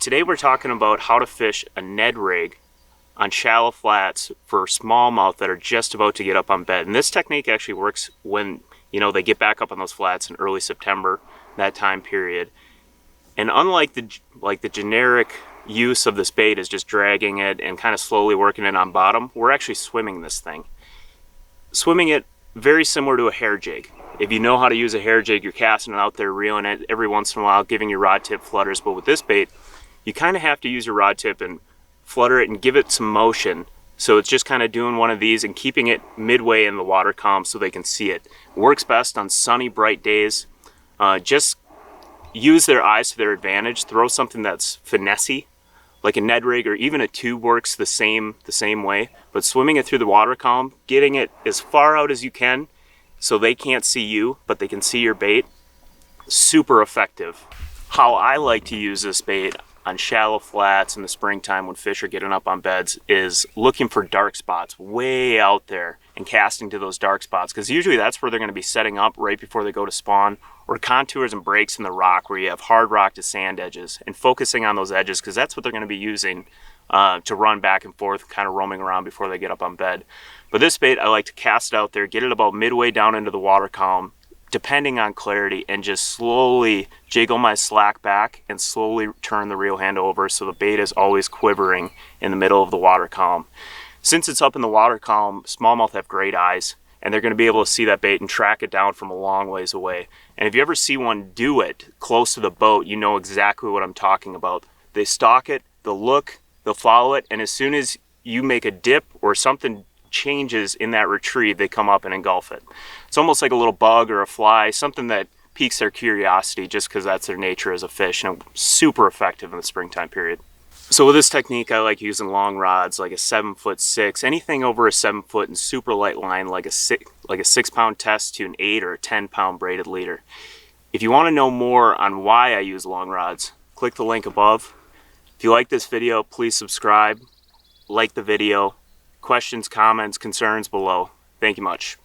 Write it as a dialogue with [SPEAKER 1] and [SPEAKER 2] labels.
[SPEAKER 1] Today we're talking about how to fish a Ned rig on shallow flats for smallmouth that are just about to get up on bed. And this technique actually works when, they get back up on those flats in early September, that time period. And unlike the generic use of this bait is just dragging it and kind of slowly working it on bottom, we're actually swimming this thing. Swimming it very similar to a hair jig. If you know how to use a hair jig, you're casting it out there, reeling it every once in a while, giving your rod tip flutters. But with this bait, you kind of have to use your rod tip and flutter it and give it some motion. So it's just kind of doing one of these and keeping it midway in the water column so they can see it. Works best on sunny, bright days. Just use their eyes to their advantage. Throw something that's finessey, like a Ned rig or even a tube works the same way. But swimming it through the water column, getting it as far out as you can so they can't see you, but they can see your bait, super effective. How I like to use this bait on shallow flats in the springtime when fish are getting up on beds is looking for dark spots way out there and casting to those dark spots, because usually that's where they're going to be setting up right before they go to spawn, or contours and breaks in the rock where you have hard rock to sand edges, and focusing on those edges because that's what they're going to be using to run back and forth, kind of roaming around before they get up on bed. But this bait, I like to cast it out there, get it about midway down into the water column, depending on clarity, and just slowly jiggle my slack back and slowly turn the reel hand over so the bait is always quivering in the middle of the water column. Since it's up in the water column, smallmouth have great eyes, and they're going to be able to see that bait and track it down from a long ways away. And if you ever see one do it close to the boat, you know exactly what I'm talking about. They stalk it, they'll look, they'll follow it, and as soon as you make a dip or something changes in that retrieve, they come up and engulf it. It's almost like a little bug or a fly, something that piques their curiosity just because that's their nature as a fish, and super effective in the springtime period. So with this technique, I like using long rods like a 7'6", anything over a 7 foot, and super light line like a 6 pound test to an 8 or a 10 pound braided leader. If you want to know more on why I use long rods, click the link above. If you like this video, please subscribe, like the video. Questions, comments, concerns below. Thank you much.